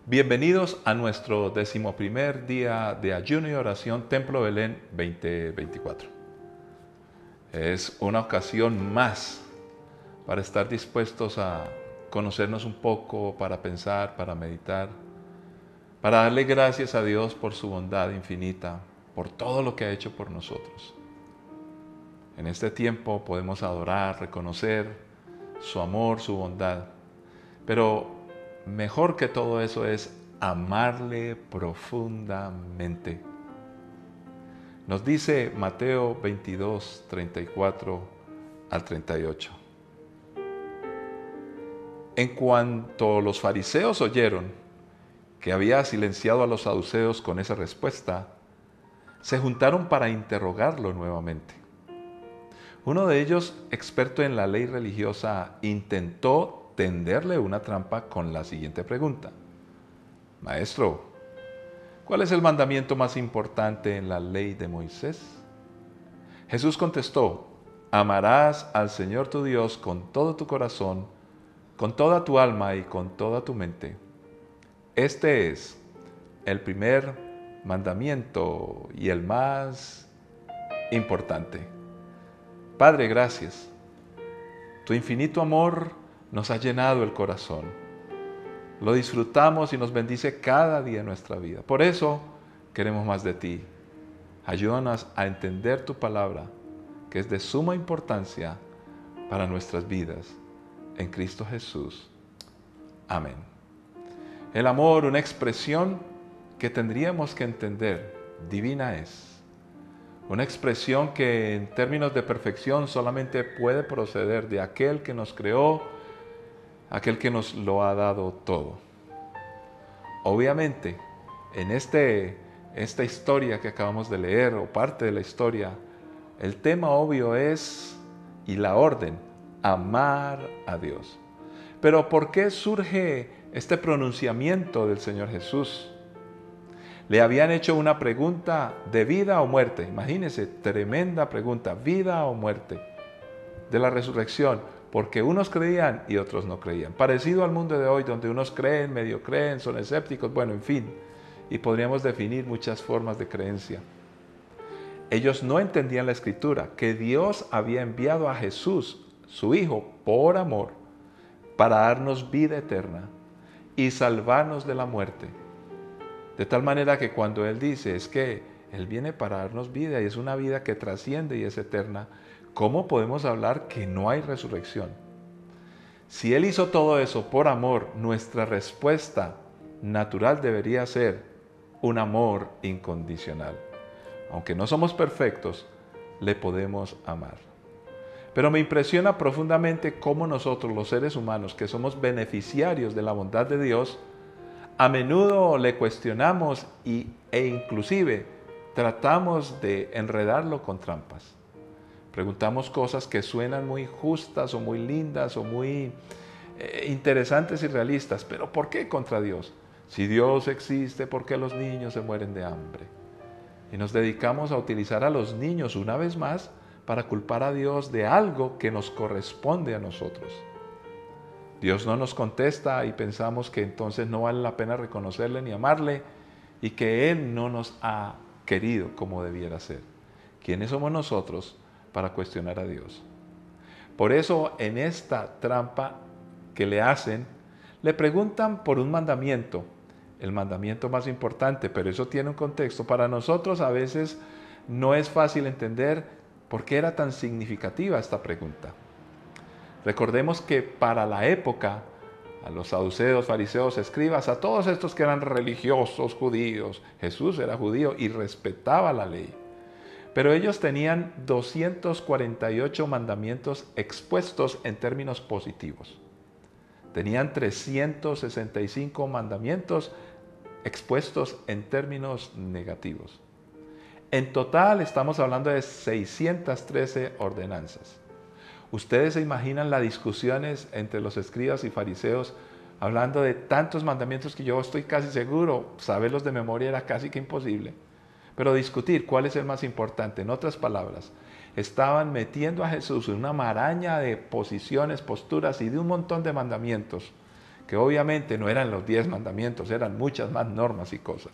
Bienvenidos a nuestro 11º día de ayuno y oración Templo Belén 2024. Es una ocasión más para estar dispuestos a conocernos un poco, para pensar, para meditar, para darle gracias a Dios por su bondad infinita, por todo lo que ha hecho por nosotros. En este tiempo podemos adorar, reconocer su amor, su bondad, pero mejor que todo eso es amarle profundamente. Nos dice Mateo 22, 34 al 38. En cuanto los fariseos oyeron que había silenciado a los saduceos con esa respuesta, se juntaron para interrogarlo nuevamente. Uno de ellos, experto en la ley religiosa, intentó tenderle una trampa con la siguiente pregunta: Maestro, ¿cuál es el mandamiento más importante en la ley de Moisés? Jesús contestó: amarás al Señor tu Dios con todo tu corazón, con toda tu alma y con toda tu mente. Este es el primer mandamiento y el más importante. Padre, gracias. Tu infinito amor nos ha llenado el corazón. Lo disfrutamos y nos bendice cada día de nuestra vida. Por eso queremos más de ti. Ayúdanos a entender tu palabra, que es de suma importancia para nuestras vidas. En Cristo Jesús. Amén. El amor, una expresión que tendríamos que entender, divina es. Una expresión que en términos de perfección solamente puede proceder de aquel que nos creó, aquel que nos lo ha dado todo. Obviamente, en esta historia que acabamos de leer, o parte de la historia, el tema obvio es, y la orden, amar a Dios. Pero ¿por qué surge este pronunciamiento del Señor Jesús? Le habían hecho una pregunta de vida o muerte. Imagínense, tremenda pregunta, vida o muerte, de la resurrección, porque unos creían y otros no creían. Parecido al mundo de hoy, donde unos creen, medio creen, son escépticos, bueno, en fin, y podríamos definir muchas formas de creencia. Ellos no entendían la Escritura, que Dios había enviado a Jesús, su Hijo, por amor, para darnos vida eterna y salvarnos de la muerte. De tal manera que cuando Él dice, es que Él viene para darnos vida y es una vida que trasciende y es eterna, ¿cómo podemos hablar que no hay resurrección? Si Él hizo todo eso por amor, nuestra respuesta natural debería ser un amor incondicional. Aunque no somos perfectos, le podemos amar. Pero me impresiona profundamente cómo nosotros, los seres humanos, que somos beneficiarios de la bondad de Dios, a menudo le cuestionamos e inclusive tratamos de enredarlo con trampas. Preguntamos cosas que suenan muy justas o muy lindas o muy interesantes y realistas, pero ¿por qué contra Dios? Si Dios existe, ¿por qué los niños se mueren de hambre? Y nos dedicamos a utilizar a los niños una vez más para culpar a Dios de algo que nos corresponde a nosotros. Dios no nos contesta y pensamos que entonces no vale la pena reconocerle ni amarle y que Él no nos ha querido como debiera ser. ¿Quiénes somos nosotros para cuestionar a Dios? Por eso en esta trampa que le hacen, le preguntan por un mandamiento, el mandamiento más importante, pero eso tiene un contexto. Para nosotros a veces no es fácil entender por qué era tan significativa esta pregunta. Recordemos que para la época, a los saduceos, fariseos, escribas, a todos estos que eran religiosos judíos, Jesús era judío y respetaba la ley. Pero ellos tenían 248 mandamientos expuestos en términos positivos. Tenían 365 mandamientos expuestos en términos negativos. En total estamos hablando de 613 ordenanzas. Ustedes se imaginan las discusiones entre los escribas y fariseos hablando de tantos mandamientos que yo estoy casi seguro, saberlos de memoria era casi que imposible. Pero discutir cuál es el más importante, en otras palabras, estaban metiendo a Jesús en una maraña de posiciones, posturas y de un montón de mandamientos que obviamente no eran los 10 mandamientos, eran muchas más normas y cosas.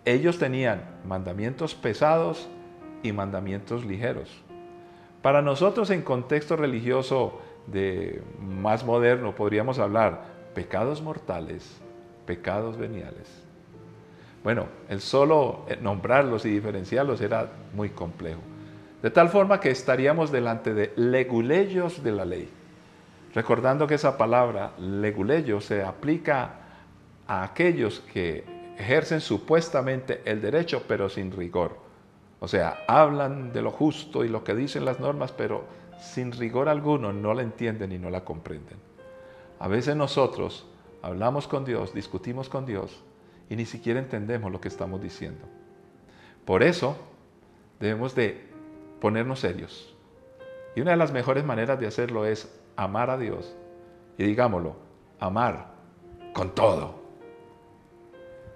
Ellos tenían mandamientos pesados y mandamientos ligeros. Para nosotros en contexto religioso más moderno podríamos hablar pecados mortales, pecados veniales. Bueno, el solo nombrarlos y diferenciarlos era muy complejo. De tal forma que estaríamos delante de leguleyos de la ley. Recordando que esa palabra leguleyo se aplica a aquellos que ejercen supuestamente el derecho pero sin rigor. O sea, hablan de lo justo y lo que dicen las normas, pero sin rigor alguno no la entienden y no la comprenden. A veces nosotros hablamos con Dios, discutimos con Dios y ni siquiera entendemos lo que estamos diciendo. Por eso debemos de ponernos serios. Y una de las mejores maneras de hacerlo es amar a Dios. Y digámoslo, amar con todo.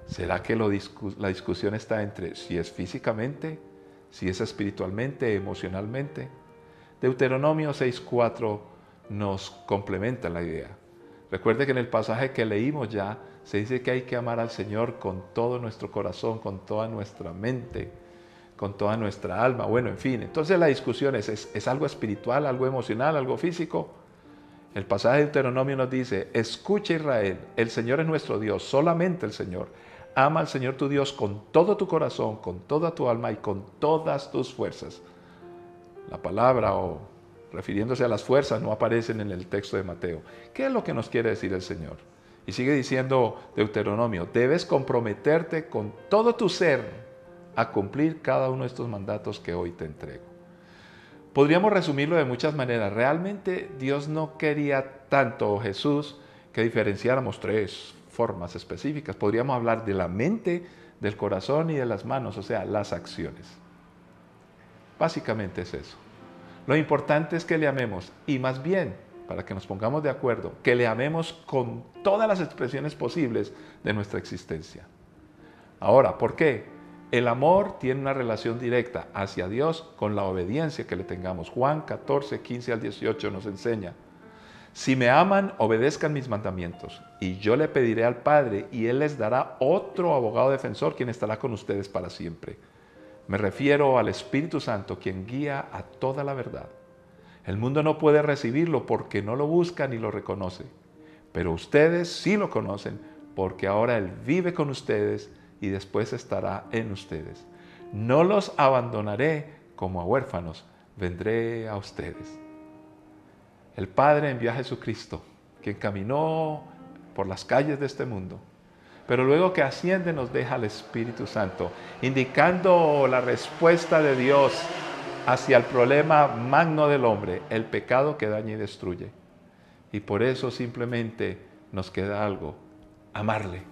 ¿Será que la discusión está entre si es físicamente, si es espiritualmente, emocionalmente? Deuteronomio 6:4 nos complementa la idea. Recuerde que en el pasaje que leímos ya se dice que hay que amar al Señor con todo nuestro corazón, con toda nuestra mente, con toda nuestra alma. Bueno, en fin, entonces la discusión ¿es algo espiritual, algo emocional, algo físico? El pasaje de Deuteronomio nos dice, escucha Israel, el Señor es nuestro Dios, solamente el Señor. Ama al Señor tu Dios con todo tu corazón, con toda tu alma y con todas tus fuerzas. La palabra o refiriéndose a las fuerzas no aparecen en el texto de Mateo. ¿Qué es lo que nos quiere decir el Señor? Y sigue diciendo Deuteronomio, debes comprometerte con todo tu ser a cumplir cada uno de estos mandatos que hoy te entrego. Podríamos resumirlo de muchas maneras. Realmente Dios no quería tanto, o Jesús, que diferenciáramos 3 formas específicas. Podríamos hablar de la mente, del corazón y de las manos, o sea, las acciones. Básicamente es eso. Lo importante es que le amemos y más bien, para que nos pongamos de acuerdo, que le amemos con todas las expresiones posibles de nuestra existencia. Ahora, ¿por qué? El amor tiene una relación directa hacia Dios con la obediencia que le tengamos. Juan 14, 15 al 18 nos enseña, si me aman, obedezcan mis mandamientos, y yo le pediré al Padre, y Él les dará otro abogado defensor, quien estará con ustedes para siempre. Me refiero al Espíritu Santo, quien guía a toda la verdad. El mundo no puede recibirlo porque no lo busca ni lo reconoce, pero ustedes sí lo conocen, porque ahora Él vive con ustedes y después estará en ustedes. No los abandonaré como a huérfanos, vendré a ustedes. El Padre envió a Jesucristo, quien caminó por las calles de este mundo, pero luego que asciende nos deja al Espíritu Santo, indicando la respuesta de Dios hacia el problema magno del hombre, el pecado que daña y destruye. Y por eso simplemente nos queda algo, amarle.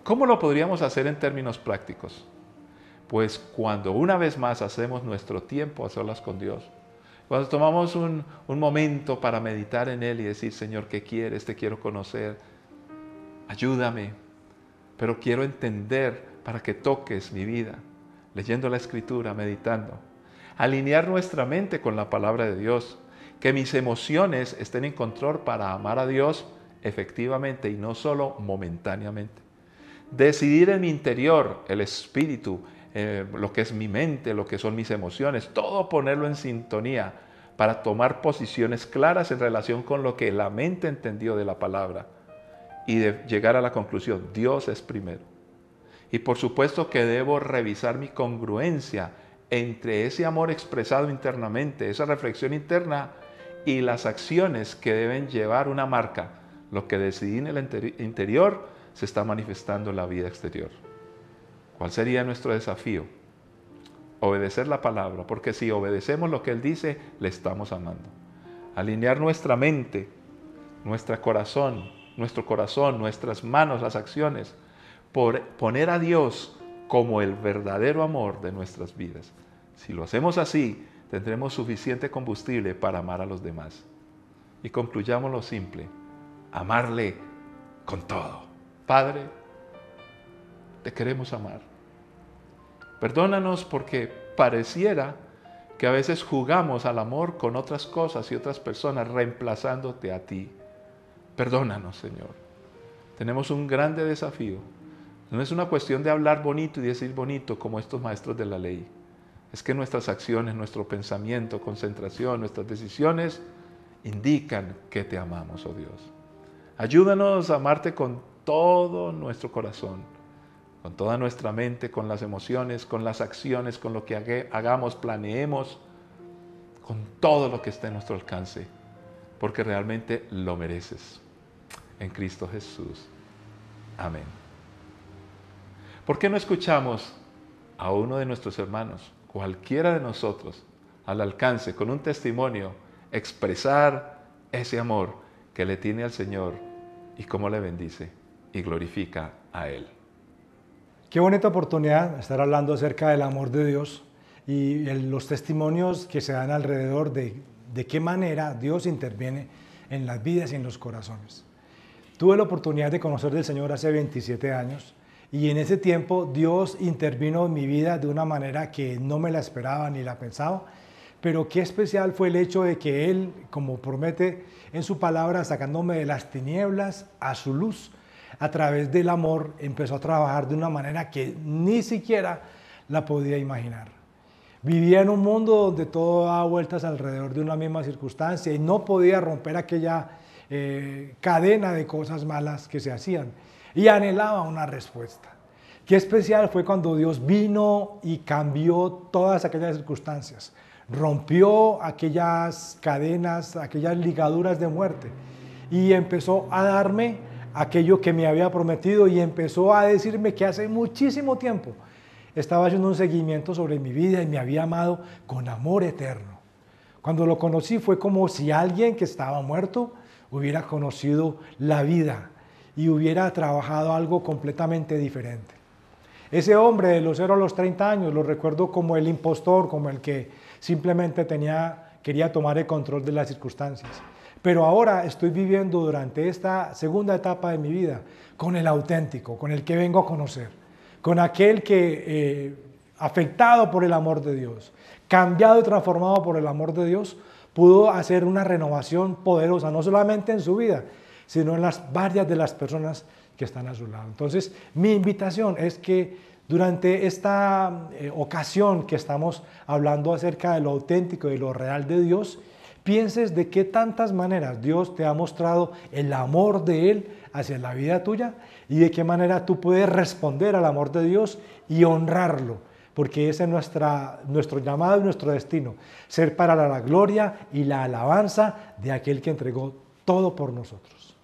¿Cómo lo podríamos hacer en términos prácticos? Pues cuando una vez más hacemos nuestro tiempo a solas con Dios, cuando tomamos un momento para meditar en Él y decir, Señor, ¿qué quieres? Te quiero conocer, ayúdame, pero quiero entender para que toques mi vida, leyendo la Escritura, meditando. Alinear nuestra mente con la palabra de Dios, que mis emociones estén en control para amar a Dios efectivamente y no solo momentáneamente. Decidir en mi interior, el espíritu, lo que es mi mente, lo que son mis emociones, todo ponerlo en sintonía para tomar posiciones claras en relación con lo que la mente entendió de la palabra y de llegar a la conclusión, Dios es primero. Y por supuesto que debo revisar mi congruencia entre ese amor expresado internamente, esa reflexión interna y las acciones que deben llevar una marca. Lo que decidí en el interior se está manifestando en la vida exterior. ¿Cuál sería nuestro desafío? Obedecer la palabra, porque si obedecemos lo que Él dice, le estamos amando. Alinear nuestra mente, nuestro corazón, nuestras manos, las acciones, por poner a Dios como el verdadero amor de nuestras vidas. Si lo hacemos así, tendremos suficiente combustible para amar a los demás. Y concluyamos lo simple, amarle con todo. Padre, te queremos amar. Perdónanos porque pareciera que a veces jugamos al amor con otras cosas y otras personas, reemplazándote a ti. Perdónanos, Señor. Tenemos un grande desafío. No es una cuestión de hablar bonito y decir bonito como estos maestros de la ley. Es que nuestras acciones, nuestro pensamiento, concentración, nuestras decisiones indican que te amamos, oh Dios. Ayúdanos a amarte con todo nuestro corazón, con toda nuestra mente, con las emociones, con las acciones, con lo que hagamos, planeemos, con todo lo que esté en nuestro alcance, porque realmente lo mereces. En Cristo Jesús. Amén. ¿Por qué no escuchamos a uno de nuestros hermanos, cualquiera de nosotros, al alcance, con un testimonio, expresar ese amor que le tiene al Señor y cómo le bendice y glorifica a Él? Qué bonita oportunidad estar hablando acerca del amor de Dios y los testimonios que se dan alrededor de qué manera Dios interviene en las vidas y en los corazones. Tuve la oportunidad de conocer del Señor hace 27 años y en ese tiempo Dios intervino en mi vida de una manera que no me la esperaba ni la pensaba, pero qué especial fue el hecho de que Él, como promete en su palabra, sacándome de las tinieblas a su luz, a través del amor empezó a trabajar de una manera que ni siquiera la podía imaginar. Vivía en un mundo donde todo daba vueltas alrededor de una misma circunstancia y no podía romper aquella cadena de cosas malas que se hacían y anhelaba una respuesta. Qué especial fue cuando Dios vino y cambió todas aquellas circunstancias, rompió aquellas cadenas, aquellas ligaduras de muerte y empezó a darme aquello que me había prometido y empezó a decirme que hace muchísimo tiempo estaba haciendo un seguimiento sobre mi vida y me había amado con amor eterno. Cuando lo conocí fue como si alguien que estaba muerto hubiera conocido la vida y hubiera trabajado algo completamente diferente. Ese hombre de los 0 a los 30 años lo recuerdo como el impostor, como el que simplemente quería tomar el control de las circunstancias. Pero ahora estoy viviendo durante esta segunda etapa de mi vida con el auténtico, con el que vengo a conocer, con aquel que, afectado por el amor de Dios, cambiado y transformado por el amor de Dios, pudo hacer una renovación poderosa, no solamente en su vida, sino en las varias de las personas que están a su lado. Entonces, mi invitación es que durante esta ocasión que estamos hablando acerca de lo auténtico y de lo real de Dios, pienses de qué tantas maneras Dios te ha mostrado el amor de Él hacia la vida tuya y de qué manera tú puedes responder al amor de Dios y honrarlo, porque ese es nuestro llamado y nuestro destino, ser para la gloria y la alabanza de aquel que entregó todo por nosotros.